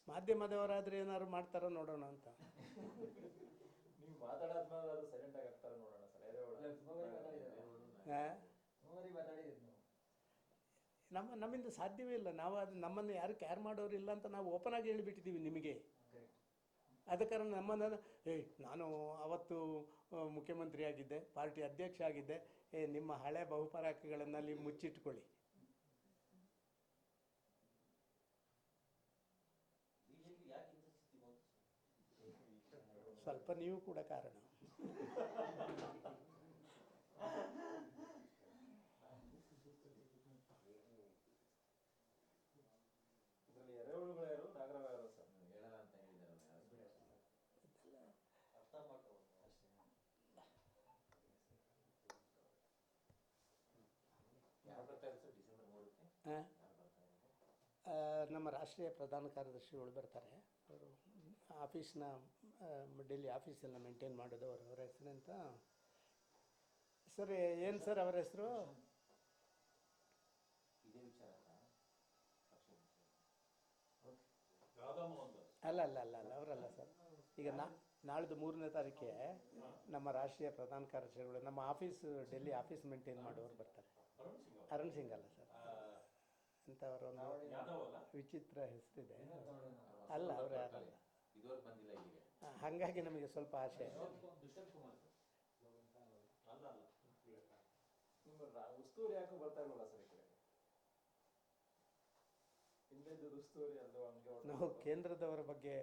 ಮಾಧ್ಯಮದವರಾದರೆ ಏನಾದ್ರು ಮಾಡ್ತಾರೋ ನೋಡೋಣ ಅಂತ. ನೀವು ಮಾತಾಡಾದ್ಮೇಲೆ ಅದು ಸೈಲೆಂಟ್ ಆಗಿ ಆಗ್ತಾರ ನೋಡೋಣ ಸರ್. ನಮ್ಮಿಂದ ಸಾಧ್ಯವೇ ಇಲ್ಲ. ನಾವು ಅದು ನಮ್ಮನ್ನು ಯಾರು ಕೇರ್ ಮಾಡೋರಿಲ್ಲ ಅಂತ ನಾವು ಓಪನ್ ಆಗಿ ಹೇಳಿಬಿಟ್ಟಿದ್ದೀವಿ ನಿಮಗೆ. ಆದ ಕಾರಣ ನಮ್ಮನ್ನು ನಾನು ಅವತ್ತು ಮುಖ್ಯಮಂತ್ರಿ ಆಗಿದ್ದೆ, ಪಾರ್ಟಿ ಅಧ್ಯಕ್ಷ ಆಗಿದ್ದೆ, ನಿಮ್ಮ ಹಳೆ ಬಹುಪರಾಕಿಗಳನ್ನು ಅಲ್ಲಿ ಮುಚ್ಚಿಟ್ಕೊಳ್ಳಿ. ಸ್ವಲ್ಪ ನೀವು ಕೂಡ ಕಾರಣ. ಎರೆಹುಳುಗಳು ಯಾರು, ನಾಗರಾವ್ ಯಾರು ಸರ್ ಹೇಳಲ್ಲ ಅಂತ ಹೇಳಿದಾರಲ್ಲ, ಅರ್ಥ ಮಾಡ್ಕೋಬೋದು ಅಷ್ಟೇ. ಯಾರು ಬರ್ತಾ ಇದ್ದಾರೆ ಸರ್ ಡಿಸೆಂಬರ್ 3ಕ್ಕೆ? ನಮ್ಮ ರಾಷ್ಟ್ರೀಯ ಪ್ರಧಾನ ಕಾರ್ಯದರ್ಶಿಗಳು ಬರ್ತಾರೆ. ಅವರು ಆಫೀಸ್ನ ಡೆಲ್ಲಿ ಆಫೀಸೆಲ್ಲ ಮೇಂಟೈನ್ ಮಾಡೋದು. ಅವರ ಹೆಸರೆಂತ ಸರ್? ಏನು ಸರ್ ಅವರ ಹೆಸರು? ಇದೇ ವಿಚಾರ ಅಲ್ಲ ಅಲ್ಲ ಅಲ್ಲ ಅಲ್ಲ ಅವರಲ್ಲ ಸರ್. ಈಗ ನಾಳ್ದು 3ನೇ ತಾರೀಕಿಗೆ ನಮ್ಮ ರಾಷ್ಟ್ರೀಯ ಪ್ರಧಾನ ಕಾರ್ಯದರ್ಶಿಗಳು ನಮ್ಮ ಆಫೀಸ್ ಡೆಲ್ಲಿ ಆಫೀಸ್ ಮೇಂಟೈನ್ ಮಾಡೋರು ಬರ್ತಾರೆ. ಅರುಣ್ ಸಿಂಗ್ ಅಲ್ಲ ಸರ್, ಅಂಥವರೊಂದು ವಿಚಿತ್ರ ಹೆಸರಿದೆ. ಅಲ್ಲ ಅವರು ಯಾರಲ್ಲ. ಹಾಗಾಗಿ ನಮಗೆ ಸ್ವಲ್ಪ ಆಸೆ. ಉಸ್ತುವಾರಿ ಯಾಕೆ ಬರ್ತಾ ಇಲ್ವಲ್ಲ ಸರ್ ಈ ಕಡೆ? ನಾವು ಕೇಂದ್ರದವರ ಬಗ್ಗೆ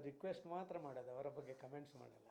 ರಿಕ್ವೆಸ್ಟ್ ಮಾತ್ರ ಮಾಡೋದು, ಅವರ ಬಗ್ಗೆ ಕಮೆಂಟ್ಸ್ ಮಾಡಲ್ಲ.